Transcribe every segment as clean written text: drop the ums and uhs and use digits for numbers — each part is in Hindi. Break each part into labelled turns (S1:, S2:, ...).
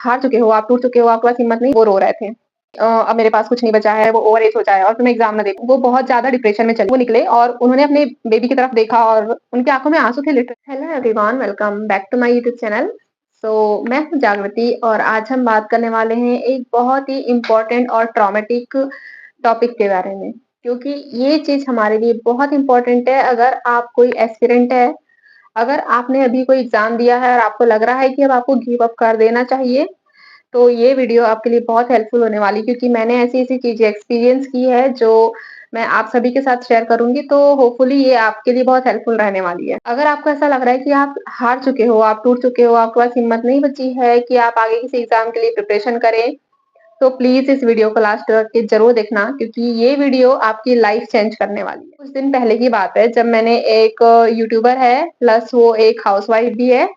S1: हार चुके हो, आप टूट चुके हो, आपके पास हिम्मत नहीं, वो रो रहे थे। अब मेरे पास कुछ नहीं बचा है, वो ओवर एज हो जाए और फिर मैं एग्ज़ाम ना दे पाऊँ। वो बहुत ज़्यादा डिप्रेशन में चले वो निकले और उन्होंने अपने बेबी की तरफ देखा और उनकी आँखों में आँसू थे literally. Hello everyone, welcome back to my YouTube channel. मैं हूँ जागृति और आज हम बात करने वाले हैं एक बहुत ही इम्पोर्टेंट और ट्रॉमेटिक टॉपिक के बारे में, क्योंकि ये चीज़ हमारे लिए बहुत इम्पोर्टेंट है। अगर आप कोई एस्पिरेंट है, अगर आपने अभी कोई एग्ज़ाम दिया है और आपको लग रहा है कि अब आपको गिव अप कर देना चाहिए, तो ये वीडियो आपके लिए बहुत हेल्पफुल होने वाली है, क्योंकि मैंने ऐसी-ऐसी चीज़ें एक्सपीरियंस की है जो मैं आप सभी के साथ शेयर करूँगी, तो होपफुली ये आपके लिए बहुत हेल्पफुल रहने वाली है। अगर आपको ऐसा लग रहा है कि आप हार चुके हो, आप टूट चुके हो, आपके पास हिम्मत नहीं बची है कि आप आगे किसी एग्ज़ाम के लिए प्रिपरेशन करें, तो प्लीज़ इस वीडियो को लास्ट तक के ज़रूर देखना, क्योंकि ये वीडियो आपकी लाइफ़ चेंज करने वाली है। कुछ दिन पहले की बात है जब मैंने एक यूट्यूबर है, प्लस वो एक हाउसवाइफ भी है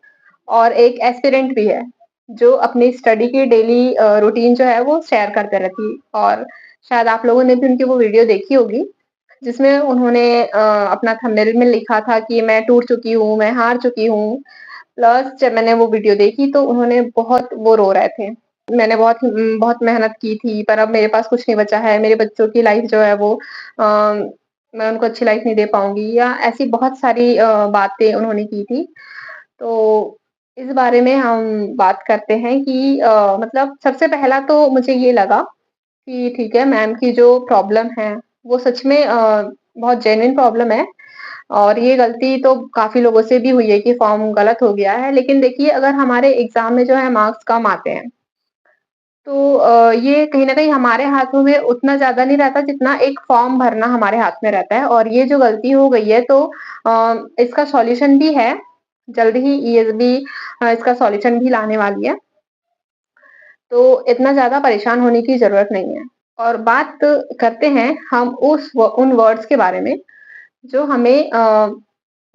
S1: और एक एस्पिरेंट भी है, जो अपनी स्टडी की डेली रूटीन जो है वो शेयर करते रहती है। और शायद आप लोगों ने भी उनकी वो वीडियो देखी होगी, जिसमें उन्होंने अपना थंबनेल में लिखा था कि मैं टूट चुकी हूँ, मैं हार चुकी हूँ। प्लस जब मैंने वो वीडियो देखी तो उन्होंने बहुत वो रो रहे थे। मैंने बहुत मेहनत की थी, पर अब मेरे पास कुछ नहीं बचा है, मेरे बच्चों की लाइफ़ जो है वो मैं उनको अच्छी लाइफ़ नहीं दे पाऊँगी, या ऐसी बहुत सारी बातें उन्होंने की थी। तो इस बारे में हम बात करते हैं कि मतलब सबसे पहला तो मुझे ये लगा कि ठीक है, मैम की जो प्रॉब्लम है, वो सच में बहुत जेन्युइन प्रॉब्लम है और ये गलती तो काफ़ी लोगों से भी हुई है कि फॉर्म गलत हो गया है। लेकिन देखिए, अगर हमारे एग्ज़ाम में जो है मार्क्स कम आते हैं, तो ये कहीं न कहीं हमारे हाथों में उतना ज़्यादा नहीं रहता जितना एक फॉर्म भरना हमारे हाथ में रहता है। और ये जो गलती हो गई है, तो इसका सॉल्यूशन भी है। जल्द ही ईएसबी इसका सॉल्यूशन भी लाने वाली है। तो इतना ज़्यादा परेशान होने की ज़रूरत नहीं है। और बात करते हैं हम उन वर्ड्स के बारे में जो हमें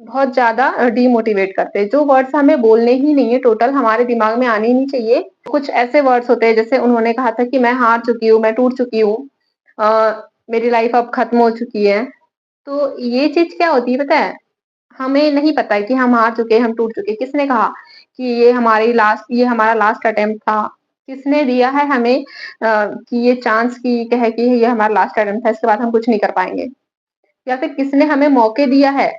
S1: बहुत ज़्यादा डीमोटिवेट करते हैं। जो वर्ड्स हमें बोलने ही नहीं है, टोटल हमारे दिमाग में आने ही नहीं चाहिए। कुछ ऐसे वर्ड्स होते हैं, जैसे उन्होंने कहा था कि मैं हार चुकी हूँ, मैं टूट चुकी हूँ, मेरी लाइफ अब खत्म हो चुकी है। तो ये चीज़ क्या होती है पता है? हमें नहीं पता है कि हम हार चुके हैं, हम टूट चुके हैं। किसने कहा कि ये हमारा लास्ट अटेम्प्ट था? किसने दिया है हमें कि ये चांस कि कहे कि ये हमारा लास्ट अटेम्प्ट था, इसके बाद हम कुछ नहीं कर पाएँगे? या फिर किसने हमें मौके दिया है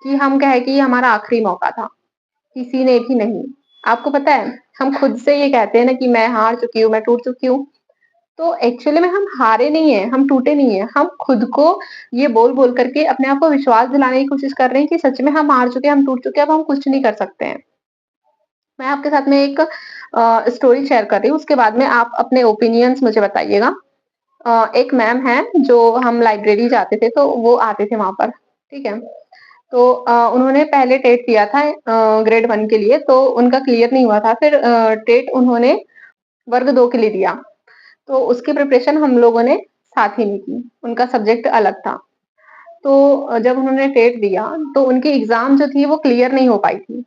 S1: कि हम कहें कि ये हमारा आखिरी मौका था? किसी ने भी नहीं। आपको पता है, हम खुद से ये कहते हैं ना कि मैं हार चुकी हूँ, मैं टूट चुकी हूँ, तो एक्चुअली में हम हारे नहीं हैं, हम टूटे नहीं हैं। हम खुद को ये बोल-बोल करके अपने आप को विश्वास दिलाने की कोशिश कर रहे हैं कि सच में हम हार चुके हैं, हम टूट चुके हैं, अब हम कुछ नहीं कर सकते हैं। मैं आपके साथ में एक स्टोरी शेयर कर रही हूँ, उसके बाद में आप अपने ओपिनियंस मुझे बताइएगा। एक मैम हैं जो हम लाइब्रेरी जाते थे, तो वो आते थे वहाँ पर, ठीक है? तो उन्होंने पहले टेट दिया था ग्रेड 1 के लिए, तो उनका क्लियर नहीं हुआ था। फिर टेट उन्होंने वर्ग 2 के लिए दिया, तो उसकी प्रिपरेशन हम लोगों ने साथ ही में की, उनका सब्जेक्ट अलग था। तो जब उन्होंने टेट दिया, तो उनकी एग्ज़ाम जो थी वो क्लियर नहीं हो पाई थी।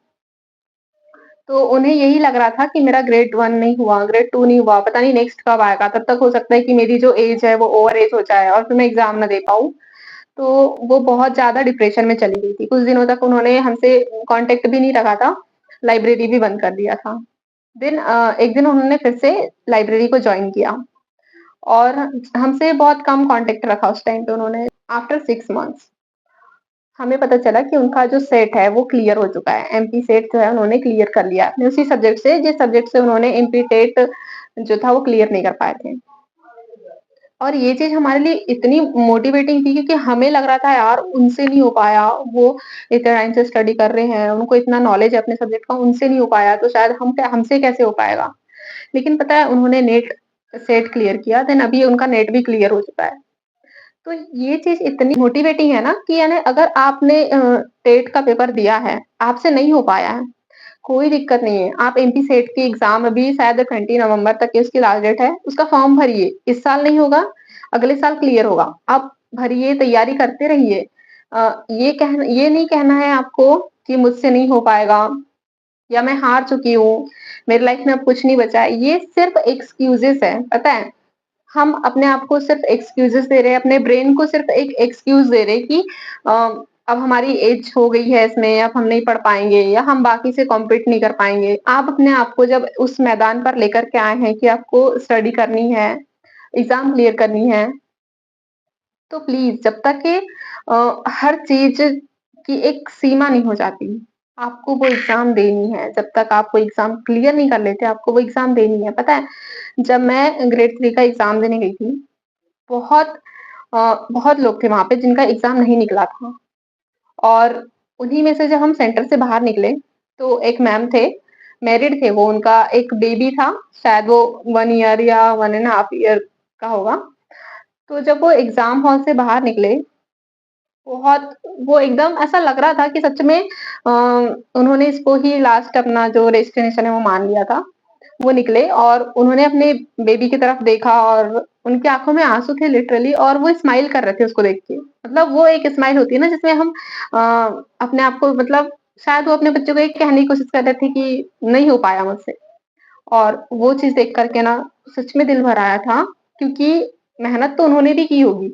S1: तो उन्हें यही लग रहा था कि मेरा ग्रेड 1 नहीं हुआ, ग्रेड 2 नहीं हुआ, पता नहीं नेक्स्ट कब आएगा, तब तक हो सकता है कि मेरी जो एज है वो ओवर एज हो जाए और फिर मैं एग्ज़ाम ना दे पाऊँ। तो वो बहुत ज़्यादा डिप्रेशन में चली गई थी। कुछ दिनों तक उन्होंने हमसे कॉन्टैक्ट भी नहीं रखा था, लाइब्रेरी भी बंद कर दिया था। एक दिन उन्होंने फिर से लाइब्रेरी को जॉइन किया और हमसे बहुत कम कॉन्टैक्ट रखा उस टाइम पे उन्होंने। आफ्टर 6 मंथ्स हमें पता चला कि उनका जो सेट है वो क्लियर हो चुका है। एमपी सेट जो है उन्होंने क्लियर कर लिया अपने उसी सब्जेक्ट से, जिस सब्जेक्ट से उन्होंने एमपी टेट जो था वो क्लियर नहीं कर पाए थे। और ये चीज़ हमारे लिए इतनी मोटिवेटिंग थी, क्योंकि हमें लग रहा था यार उनसे नहीं हो पाया, वो इतने टाइम से स्टडी कर रहे हैं, उनको इतना नॉलेज है अपने सब्जेक्ट का, उनसे नहीं हो पाया तो शायद हमसे कैसे हो पाएगा। लेकिन पता है, उन्होंने नेट सेट क्लियर किया, देन अभी उनका नेट भी क्लियर हो चुका है। तो ये चीज़ इतनी मोटिवेटिंग है ना कि यानी अगर आपने टेट का पेपर दिया है, आपसे नहीं हो पाया है, कोई दिक्कत नहीं है। आप एमपी सेट की एग्ज़ाम अभी शायद 20 नवंबर तक की उसकी लास्ट डेट है, उसका फॉर्म भरिए। इस साल नहीं होगा, अगले साल क्लियर होगा। आप भरिए, तैयारी करते रहिए। ये नहीं कहना है आपको कि मुझसे नहीं हो पाएगा या मैं हार चुकी हूँ, मेरी लाइफ में अब कुछ नहीं बचा है। ये सिर्फ़ एक्सक्यूज़ेज़ है, पता है? हम अपने आप को सिर्फ़ एक्सक्यूज़ेज़ दे रहे हैं, अपने ब्रेन को सिर्फ़ एक एक्सक्यूज़ दे रहे हैं कि अ, अब हमारी एज हो गई है इसमें, अब हम नहीं पढ़ पाएँगे या हम बाकी से कॉम्पीट नहीं कर पाएँगे। आप अपने आप को जब उस मैदान पर लेकर के आए हैं कि आपको स्टडी करनी है, एग्ज़ाम क्लियर करनी है, तो प्लीज़ जब तक कि हर चीज़ की एक सीमा नहीं हो जाती, आपको वो एग्ज़ाम देनी है। जब तक आप वो एग्ज़ाम क्लियर नहीं कर लेते, आपको वो एग्ज़ाम देनी है। पता है, जब मैं ग्रेड 3 का एग्ज़ाम देने गई थी, बहुत बहुत लोग थे वहाँ पे जिनका एग्ज़ाम नहीं निकला था और उन्हीं में से जब हम सेंटर से बाहर निकले, तो एक मैम थे, मैरिड थे वो, उनका एक बेबी था, शायद वो 1 ईयर या 1 एंड हाफ ईयर का होगा। तो जब वो एग्ज़ाम हॉल से बाहर निकले, बहुत वो एकदम ऐसा लग रहा था कि सच में उन्होंने इसको ही लास्ट अपना जो डेस्टिनेशन है वो मान लिया था। वो निकले और उन्होंने अपने बेबी की तरफ देखा और उनकी आँखों में आँसू थे लिटरली और वो स्माइल कर रहे थे उसको देख के। मतलब वो एक स्माइल होती है ना जिसमें हम अपने आप को मतलब शायद वो अपने बच्चों को ये कहने की कोशिश कर रहे थे कि नहीं हो पाया मुझसे और वो चीज़ देख कर के ना सच में दिल भर आया था क्योंकि मेहनत तो उन्होंने भी की होगी।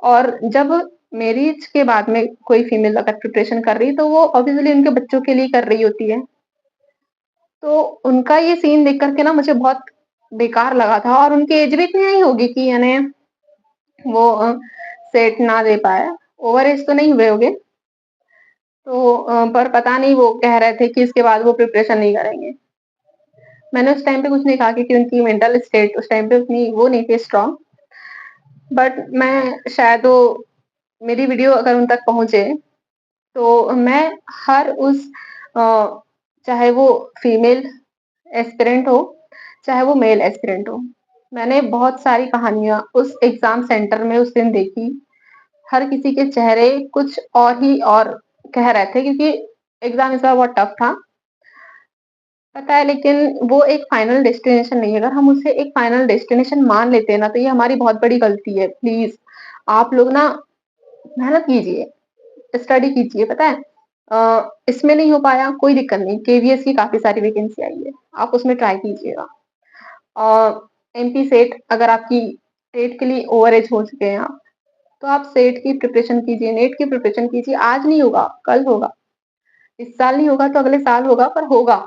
S1: और जब मैरिज के बाद में कोई फीमेल अगर प्रिपरेशन कर रही है, तो वो ऑब्वियसली उनके बच्चों के लिए कर रही होती है। तो उनका ये सीन देख कर के ना मुझे बहुत बेकार लगा था और उनकी एज भी इतनी नहीं होगी कि यानी वो सेट ना दे पाए। ओवर एज तो नहीं हुए होंगे। तो पर पता नहीं वो कह रहे थे कि इसके बाद वो प्रिपरेशन नहीं करेंगे। मैंने उस टाइम पे कुछ नहीं कहा क्योंकि उनकी मेंटल स्टेट उस टाइम पे उतनी वो नहीं थी स्ट्रॉन्ग। बट मैं शायद वो मेरी वीडियो अगर उन तक पहुँचे तो मैं हर उस अ, चाहे वो फीमेल एस्पिरेंट हो, चाहे वो मेल एस्पिरेंट हो, मैंने बहुत सारी कहानियाँ उस एग्ज़ाम सेंटर में उस दिन देखी। हर किसी के चेहरे कुछ और ही और कह रहे थे क्योंकि एग्ज़ाम इस बार बहुत टफ था। पता है लेकिन वो एक फाइनल डेस्टिनेशन नहीं है। अगर हम उसे एक फाइनल डेस्टिनेशन मान लेते हैं ना, तो ये हमारी बहुत बड़ी गलती है। प्लीज़ आप लोग ना मेहनत कीजिए। स्टडी कीजिए, पता है इसमें नहीं हो पाया कोई दिक्कत नहीं, केवीएस की काफ़ी सारी वैकेंसी आई है, आप उसमें ट्राई कीजिएगा। एमपी सेट अगर आपकी सेट के लिए ओवर एज हो चुके हैं आप, तो आप सेट की प्रिपरेशन कीजिए, नेट की प्रिपरेशन कीजिए, आज नहीं होगा, कल होगा, इस साल नहीं होगा तो अगले साल होगा पर होगा।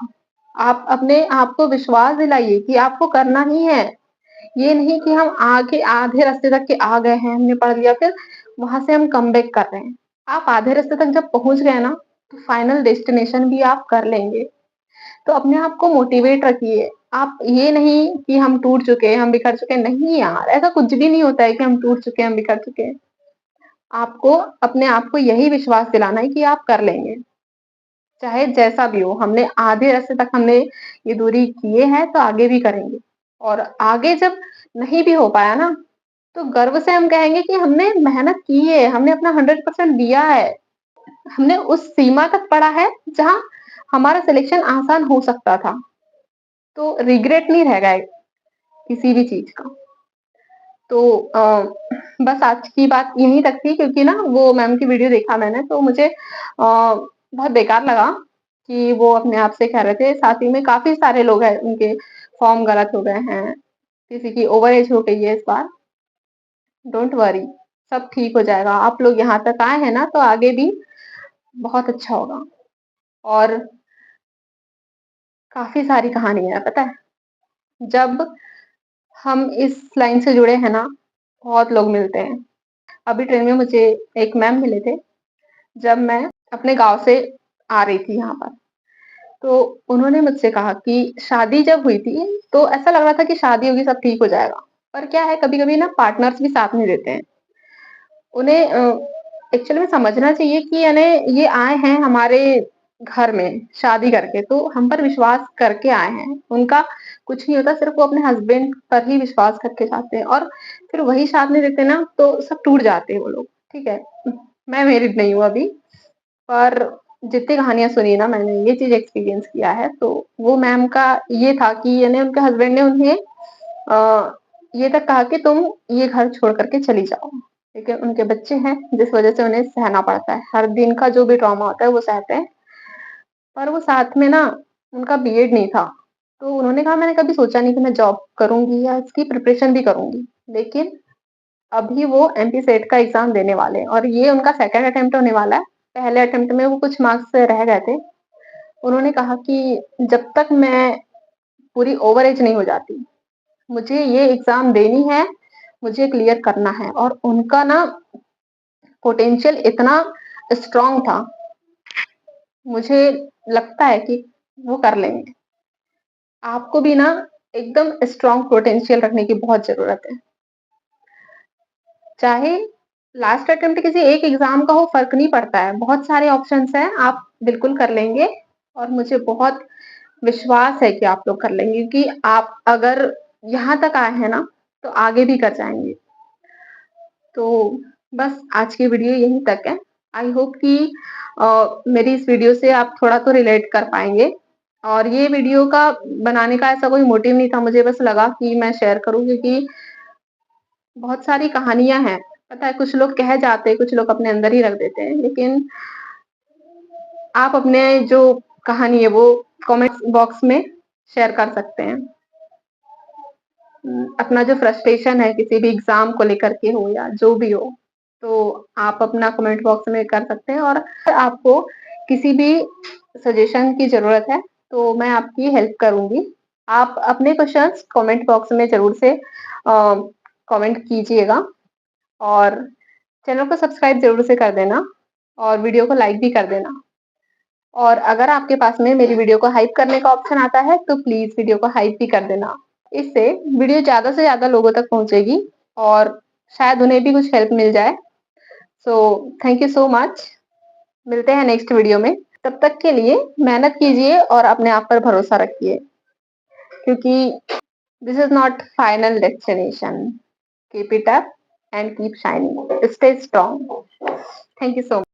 S1: आप अपने आप को विश्वास दिलाइए कि आपको करना ही है। ये नहीं कि हम आगे आधे रास्ते तक के आ गए हैं, हमने पढ़ लिया फिर वहाँ से हम कमबैक कर रहे हैं। आप आधे रास्ते तक जब पहुँच गए ना, तो फाइनल डेस्टिनेशन भी आप कर लेंगे। तो अपने आप को मोटिवेट रखिए। आप ये नहीं कि हम टूट चुके हैं, हम बिखर चुके हैं, नहीं यार, ऐसा कुछ भी नहीं होता है कि हम टूट चुके हैं, हम बिखर चुके हैं। आपको अपने आप को यही विश्वास दिलाना है कि आप कर लेंगे, चाहे जैसा भी हो। हमने आधे रास्ते तक हमने ये दूरी किए हैं, तो आगे भी करेंगे और आगे जब नहीं भी हो पाया ना, तो गर्व से हम कहेंगे कि हमने मेहनत की है, हमने अपना 100% दिया है। हमने उस सीमा तक पढ़ा है, जहाँ हमारा सिलेक्शन आसान हो सकता था। तो रिग्रेट नहीं रहेगा किसी भी चीज़ का। तो बस आज की बात यहीं तक थी क्योंकि ना वो मैम की वीडियो देखा मैंने तो मुझे बहुत बेकार लगा कि वो अपने आप से कह रहे थे। साथ ही में काफ़ी सारे लोग हैं उनके फॉर्म गलत हो गए हैं, किसी की ओवर एज हो गई है इस बार। डोंट वरी सब ठीक हो जाएगा। आप लोग यहाँ तक आए हैं ना तो आगे भी बहुत अच्छा होगा और काफ़ी सारी कहानियाँ हैं पता है। जब हम इस लाइन से जुड़े हैं ना, बहुत लोग मिलते हैं। अभी ट्रेन में मुझे एक मैम मिले थे, जब मैं अपने गाँव से आ रही थी यहाँ पर। तो उन्होंने मुझसे कहा कि शादी जब हुई थी, तो ऐसा लग रहा था कि शादी होगी सब ठीक हो जाएगा। पर क्या है कभी-कभी ना पार्टनर्स भी साथ नहीं देते हैं। उन्हें एक्चुअली में समझना चाहिए कि यानी ये आए हैं हमारे घर में शादी करके, तो हम पर विश्वास करके आए हैं। उनका कुछ नहीं होता, सिर्फ़ वो अपने हस्बैंड पर ही विश्वास करके जाते हैं और फिर वही साथ नहीं देते ना, तो सब टूट जाते हैं वो लोग, ठीक है? मैं मैरिड नहीं हूँ अभी, पर जितनी कहानियाँ सुनी ना मैंने, ये चीज़ एक्सपीरियंस किया है, तो वो मैम का ये था कि यानी उनके हस्बैंड ने उन्हें ये तक कहा कि तुम ये घर छोड़ कर के चली जाओ। लेकिन उनके बच्चे हैं, जिस वज़ह से उन्हें सहना पड़ता है। हर दिन का जो भी ट्रॉमा होता है, वो सहते हैं। पर वो साथ में ना उनका बीएड नहीं था। तो उन्होंने कहा मैंने कभी सोचा नहीं कि मैं जॉब करूँगी या इसकी प्रिपरेशन भी करूँगी। लेकिन अभी वो एमपी सेट का एग्ज़ाम देने वाले हैं और ये उनका सेकंड अटेम्प्ट होने वाला है। पहले अटेम्प्ट में वो कुछ मार्क्स से रह गए थे। उन्होंने कहा कि जब तक मैं पूरी ओवर एज नहीं हो जाती, मुझे ये एग्ज़ाम देनी है, मुझे क्लियर करना है और उनका ना पोटेंशियल इतना स्ट्रॉन्ग था, मुझे लगता है कि वो कर लेंगे। आपको भी ना एकदम स्ट्रॉन्ग पोटेंशियल रखने की बहुत ज़रूरत है। चाहे लास्ट अटेम्प्ट किसी एक एग्ज़ाम का हो, फ़र्क नहीं पड़ता है, बहुत सारे ऑप्शंस हैं, आप बिल्कुल कर लेंगे और मुझे बहुत विश्वास है कि आप लोग कर लेंगे क्योंकि आप अगर यहाँ तक आए हैं ना, तो आगे भी कर जाएँगे। तो बस आज की वीडियो यहीं तक है। आई होप कि मेरी इस वीडियो से आप थोड़ा तो रिलेट कर पाएँगे और ये वीडियो का बनाने का ऐसा कोई मोटिव नहीं था, मुझे बस लगा कि मैं शेयर करूँ क्योंकि बहुत सारी कहानियाँ हैं। पता है कुछ लोग कह जाते हैं, कुछ लोग अपने अंदर ही रख देते हैं, लेकिन आप अपने जो कहानी है वो कमेंट बॉक्स में शेयर कर सकते हैं। अपना जो फ्रस्ट्रेशन है किसी भी एग्ज़ाम को लेकर के हो या जो भी हो, तो आप अपना कमेंट बॉक्स में कर सकते हैं और अगर आपको किसी भी सजेशन की ज़रूरत है, तो मैं आपकी हेल्प करूँगी। आप अपने क्वेश्चन्स कमेंट बॉक्स में ज़रूर से कमेंट कीजिएगा और चैनल को सब्सक्राइब ज़रूर से कर देना और वीडियो को लाइक भी कर देना। और अगर आपके पास में मेरी वीडियो को हाइप करने का ऑप्शन आता है, तो प्लीज़ वीडियो को हाइप भी कर देना। इससे वीडियो ज़्यादा से ज़्यादा लोगों तक पहुँचेगी और शायद उन्हें भी कुछ हेल्प मिल जाए। So thank you so much. मिलते हैं नेक्स्ट वीडियो में। तब तक के लिए मेहनत कीजिए और अपने आप पर भरोसा रखिए क्योंकि this is not final destination. Keep it up and keep shining. Stay strong. Thank you so much.